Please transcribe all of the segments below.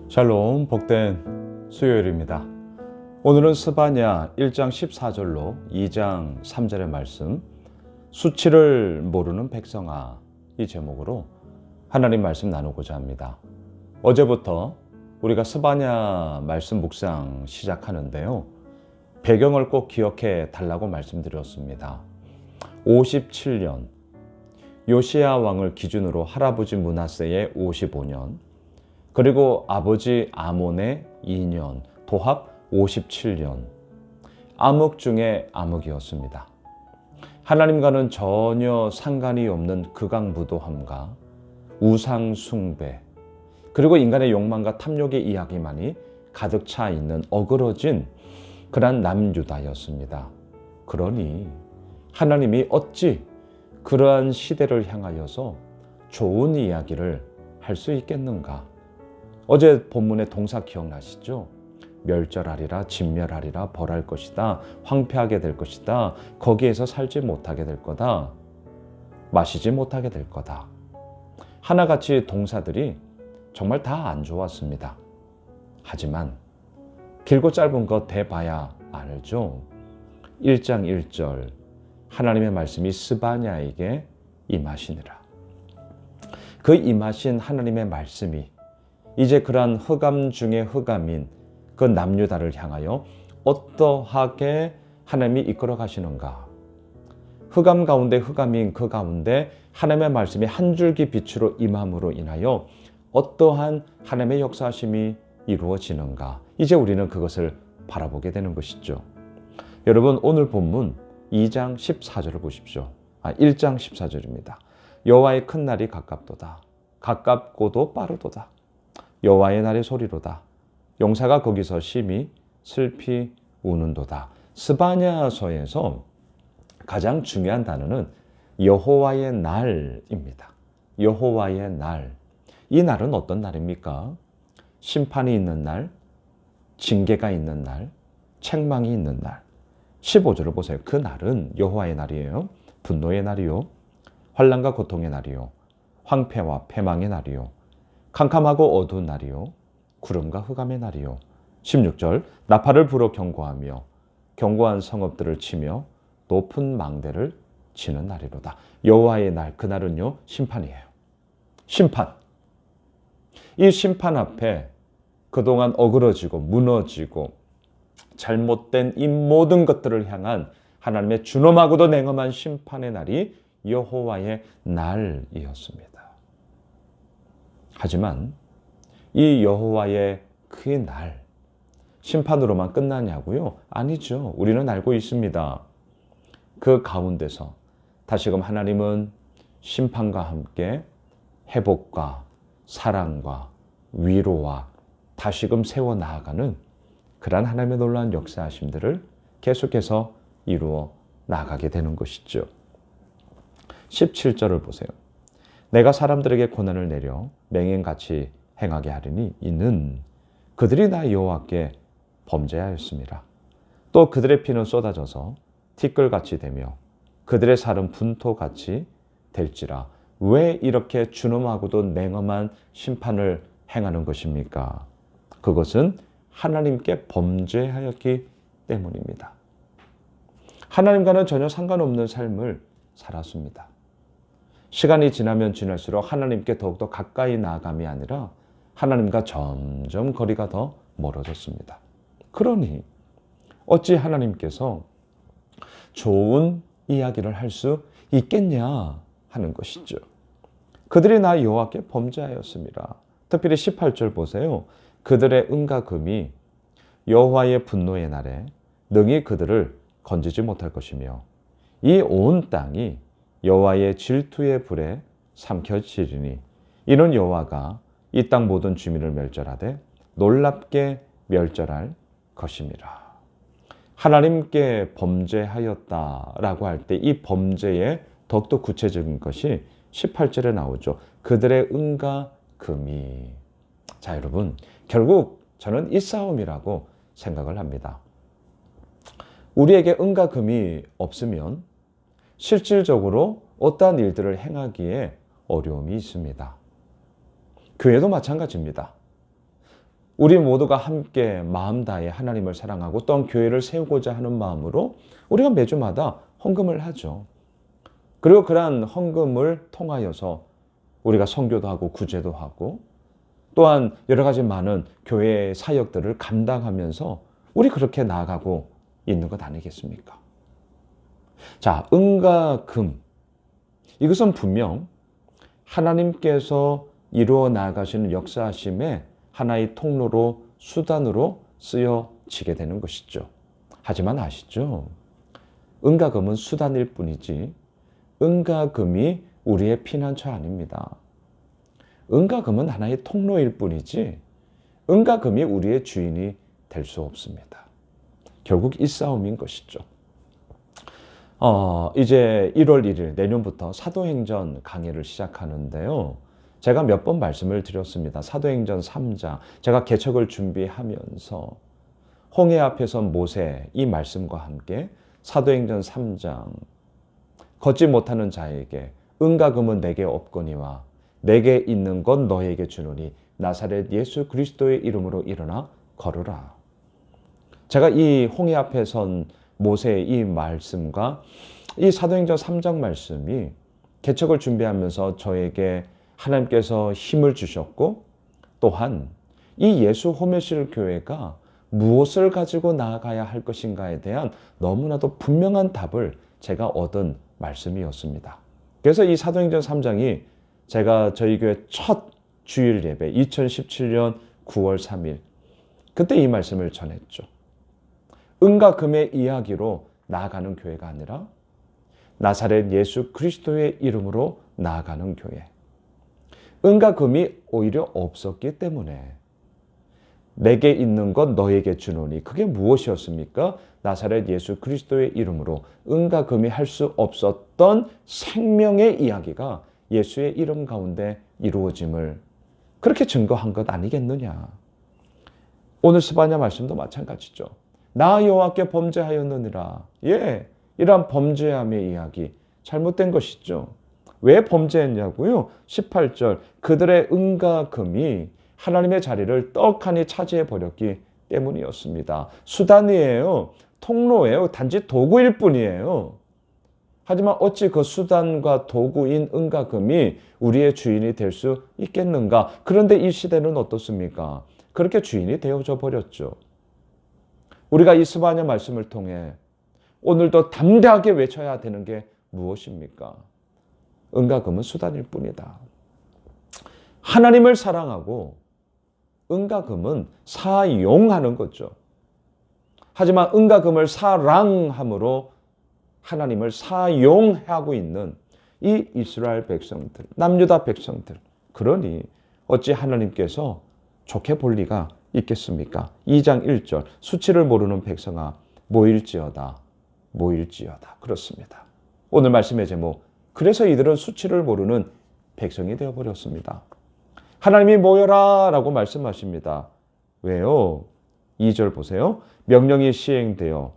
샬롬, 복된 수요일입니다. 오늘은 스바냐 1장 14절로 2장 3절의 말씀, 수치를 모르는 백성아, 이 제목으로 하나님 말씀 나누고자 합니다. 어제부터 우리가 스바냐 말씀 묵상 시작하는데요, 배경을 꼭 기억해 달라고 말씀드렸습니다. 57년, 요시야 왕을 기준으로 할아버지 므낫세의 55년, 그리고 아버지 아몬의 2년, 도합 57년. 암흑 중에 암흑이었습니다. 하나님과는 전혀 상관이 없는 극악무도함과 우상 숭배, 그리고 인간의 욕망과 탐욕의 이야기만이 가득 차 있는 어그러진 그런 남유다였습니다. 그러니 하나님이 어찌 그러한 시대를 향하여서 좋은 이야기를 할 수 있겠는가? 어제 본문의 동사 기억나시죠? 멸절하리라, 진멸하리라, 벌할 것이다, 황폐하게 될 것이다, 거기에서 살지 못하게 될 거다, 마시지 못하게 될 거다. 하나같이 동사들이 정말 다 안 좋았습니다. 하지만 길고 짧은 것 대봐야 알죠. 1장 1절 하나님의 말씀이 스바냐에게 임하시니라. 그 임하신 하나님의 말씀이 이제 그러한 흑암 중에 흑암인 그 남유다를 향하여 어떠하게 하나님이 이끌어 가시는가. 흑암 가운데 흑암인 그 가운데 하나님의 말씀이 한 줄기 빛으로 임함으로 인하여 어떠한 하나님의 역사하심이 이루어지는가. 이제 우리는 그것을 바라보게 되는 것이죠. 여러분, 오늘 본문 2장 14절을 보십시오. 1장 14절입니다. 여호와의 큰 날이 가깝도다. 가깝고도 빠르도다. 여호와의 날의 소리로다. 용사가 거기서 심히 슬피 우는도다. 스바냐서에서 가장 중요한 단어는 여호와의 날입니다. 여호와의 날. 이 날은 어떤 날입니까? 심판이 있는 날, 징계가 있는 날, 책망이 있는 날. 15절을 보세요. 그 날은 여호와의 날이에요. 분노의 날이요, 환난과 고통의 날이요, 황폐와 패망의 날이요, 캄캄하고 어두운 날이요, 구름과 흑암의 날이요. 16절 나팔을 불어 경고하며 견고한 성읍들을 치며 높은 망대를 치는 날이로다. 여호와의 날, 그날은요 심판이에요. 심판. 이 심판 앞에 그동안 어그러지고 무너지고 잘못된 이 모든 것들을 향한 하나님의 준엄하고도 냉엄한 심판의 날이 여호와의 날이었습니다. 하지만 이 여호와의 그 날, 심판으로만 끝나냐고요? 아니죠. 우리는 알고 있습니다. 그 가운데서 다시금 하나님은 심판과 함께 회복과 사랑과 위로와 다시금 세워 나아가는 그러한 하나님의 놀라운 역사하심들을 계속해서 이루어 나가게 되는 것이죠. 17절을 보세요. 내가 사람들에게 고난을 내려 맹인같이 행하게 하리니 이는 그들이 나 여호와께 범죄하였습니다. 또 그들의 피는 쏟아져서 티끌같이 되며 그들의 살은 분토같이 될지라. 왜 이렇게 준엄하고도 냉엄한 심판을 행하는 것입니까? 그것은 하나님께 범죄하였기 때문입니다. 하나님과는 전혀 상관없는 삶을 살았습니다. 시간이 지나면 지날수록 하나님께 더욱더 가까이 나아감이 아니라 하나님과 점점 거리가 더 멀어졌습니다. 그러니 어찌 하나님께서 좋은 이야기를 할 수 있겠냐 하는 것이죠. 그들이 나 여호와께 범죄하였습니다. 특별히 18절 보세요. 그들의 은과 금이 여호와의 분노의 날에 능히 그들을 건지지 못할 것이며 이 온 땅이 여호와의 질투의 불에 삼켜지리니 이는 여호와가 이 땅 모든 주민을 멸절하되 놀랍게 멸절할 것임이라. 하나님께 범죄하였다라고 할 때 이 범죄의 더욱더 구체적인 것이 18절에 나오죠. 그들의 은과 금이. 자, 여러분, 결국 저는 이 싸움이라고 생각을 합니다. 우리에게 은과 금이 없으면 실질적으로 어떠한 일들을 행하기에 어려움이 있습니다. 교회도 마찬가지입니다. 우리 모두가 함께 마음 다해 하나님을 사랑하고 또한 교회를 세우고자 하는 마음으로 우리가 매주마다 헌금을 하죠. 그리고 그러한 헌금을 통하여서 우리가 선교도 하고 구제도 하고 또한 여러 가지 많은 교회 사역들을 감당하면서 우리 그렇게 나아가고 있는 것 아니겠습니까? 자, 은과 금. 이것은 분명 하나님께서 이루어 나가시는 역사하심의 하나의 통로로 수단으로 쓰여지게 되는 것이죠. 하지만 아시죠? 은과 금은 수단일 뿐이지 은과 금이 우리의 피난처 아닙니다. 은과 금은 하나의 통로일 뿐이지 은과 금이 우리의 주인이 될 수 없습니다. 결국 이 싸움인 것이죠. 이제 1월 1일 내년부터 사도행전 강의를 시작하는데요. 제가 몇 번 말씀을 드렸습니다. 사도행전 3장 제가 개척을 준비하면서 홍해 앞에 선 모세 이 말씀과 함께 사도행전 3장 걷지 못하는 자에게 은과 금은 내게 없거니와 내게 있는 건 너에게 주노니 나사렛 예수 그리스도의 이름으로 일어나 걸으라. 제가 이 홍해 앞에 선 모세의 이 말씀과 이 사도행전 3장 말씀이 개척을 준비하면서 저에게 하나님께서 힘을 주셨고 또한 이 예수 호메실 교회가 무엇을 가지고 나아가야 할 것인가에 대한 너무나도 분명한 답을 제가 얻은 말씀이었습니다. 그래서 이 사도행전 3장이 제가 저희 교회 첫 주일 예배 2017년 9월 3일 그때 이 말씀을 전했죠. 은과 금의 이야기로 나아가는 교회가 아니라 나사렛 예수 그리스도의 이름으로 나아가는 교회. 은과 금이 오히려 없었기 때문에 내게 있는 것 너에게 주노니 그게 무엇이었습니까? 나사렛 예수 그리스도의 이름으로 은과 금이 할 수 없었던 생명의 이야기가 예수의 이름 가운데 이루어짐을 그렇게 증거한 것 아니겠느냐. 오늘 스바냐 말씀도 마찬가지죠. 나 여호와께 범죄하였느니라. 이러한 범죄함의 이야기 잘못된 것이죠. 왜 범죄했냐고요? 18절 그들의 은과 금이 하나님의 자리를 떡하니 차지해 버렸기 때문이었습니다. 수단이에요. 통로예요. 단지 도구일 뿐이에요. 하지만 어찌 그 수단과 도구인 은과 금이 우리의 주인이 될 수 있겠는가? 그런데 이 시대는 어떻습니까? 그렇게 주인이 되어져 버렸죠. 우리가 이 스바냐 말씀을 통해 오늘도 담대하게 외쳐야 되는 게 무엇입니까? 은과 금은 수단일 뿐이다. 하나님을 사랑하고 은과 금은 사용하는 거죠. 하지만 은과 금을 사랑함으로 하나님을 사용하고 있는 이 이스라엘 백성들, 남유다 백성들. 그러니 어찌 하나님께서 좋게 볼 리가 있겠습니까? 2장 1절 수치를 모르는 백성아 모일지어다. 그렇습니다. 오늘 말씀의 제목 그래서 이들은 수치를 모르는 백성이 되어버렸습니다. 하나님이 모여라 라고 말씀하십니다. 왜요? 2절 보세요. 명령이 시행되어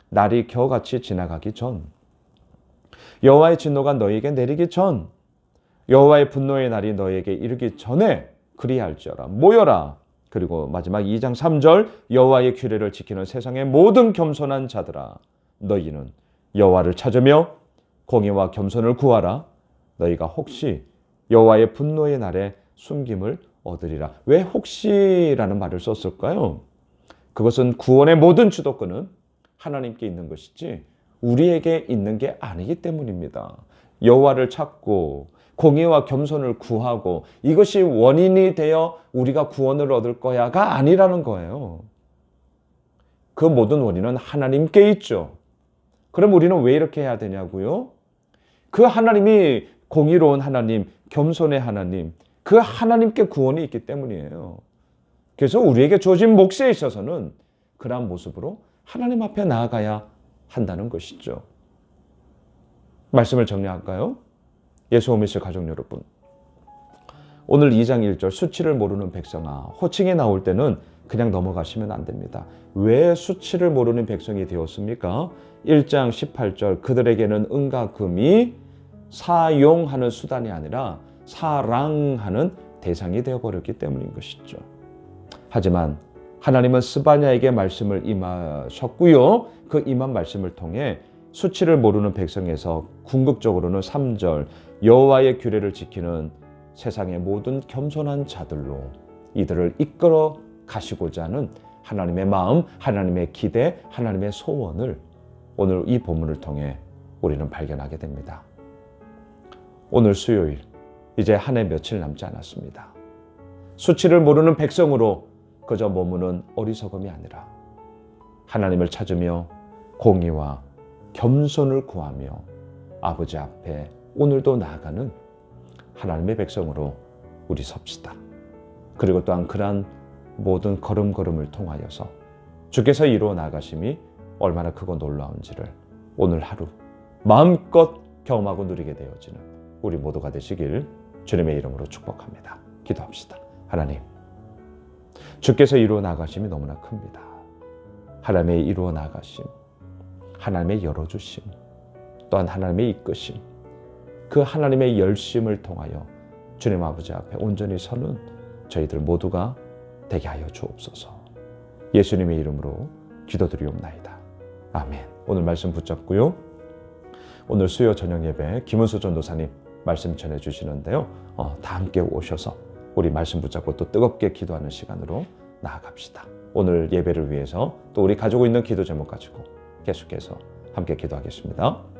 날이 겨우같이 지나가기 전 여호와의 진노가 너희에게 내리기 전 여호와의 분노의 날이 너희에게 이르기 전에 그리할지어라. 모여라. 그리고 마지막 2장 3절 여호와의 규례를 지키는 세상의 모든 겸손한 자들아 너희는 여호와를 찾으며 공의와 겸손을 구하라. 너희가 혹시 여호와의 분노의 날에 숨김을 얻으리라. 왜 혹시라는 말을 썼을까요? 그것은 구원의 모든 주도권은 하나님께 있는 것이지 우리에게 있는 게 아니기 때문입니다. 여호와를 찾고 공의와 겸손을 구하고 이것이 원인이 되어 우리가 구원을 얻을 거야가 아니라는 거예요. 그 모든 원인은 하나님께 있죠. 그럼 우리는 왜 이렇게 해야 되냐고요? 그 하나님이 공의로운 하나님, 겸손의 하나님, 그 하나님께 구원이 있기 때문이에요. 그래서 우리에게 주어진 몫에 있어서는 그러한 모습으로 하나님 앞에 나아가야 한다는 것이죠. 말씀을 정리할까요? 예수 오미실 가족 여러분, 오늘 2장 1절 수치를 모르는 백성아, 호칭이 나올 때는 그냥 넘어가시면 안 됩니다. 왜 수치를 모르는 백성이 되었습니까? 1장 18절 그들에게는 은과 금이 사용하는 수단이 아니라 사랑하는 대상이 되어버렸기 때문인 것이죠. 하지만 하나님은 스바냐에게 말씀을 임하셨고요. 그 임한 말씀을 통해 수치를 모르는 백성에서 궁극적으로는 3절 여호와의 규례를 지키는 세상의 모든 겸손한 자들로 이들을 이끌어 가시고자 하는 하나님의 마음, 하나님의 기대, 하나님의 소원을 오늘 이 본문을 통해 우리는 발견하게 됩니다. 오늘 수요일, 이제 한 해 며칠 남지 않았습니다. 수치를 모르는 백성으로 그저 머무는 어리석음이 아니라 하나님을 찾으며 공의와 겸손을 구하며 아버지 앞에 오늘도 나아가는 하나님의 백성으로 우리 섭시다. 그리고 또한 그러한 모든 걸음걸음을 통하여서 주께서 이루어 나가심이 얼마나 크고 놀라운지를 오늘 하루 마음껏 경험하고 누리게 되어지는 우리 모두가 되시길 주님의 이름으로 축복합니다. 기도합시다. 하나님, 주께서 이루어 나가심이 너무나 큽니다. 하나님의 이루어 나가심, 하나님의 열어주심, 또한 하나님의 이끄심, 그 하나님의 열심을 통하여 주님 아버지 앞에 온전히 서는 저희들 모두가 되게 하여 주옵소서. 예수님의 이름으로 기도드리옵나이다. 아멘. 오늘 말씀 붙잡고요. 오늘 수요 저녁 예배 김은수 전도사님 말씀 전해주시는데요. 다 함께 오셔서 우리 말씀 붙잡고 또 뜨겁게 기도하는 시간으로 나아갑시다. 오늘 예배를 위해서 또 우리 가지고 있는 기도 제목 가지고 계속해서 함께 기도하겠습니다.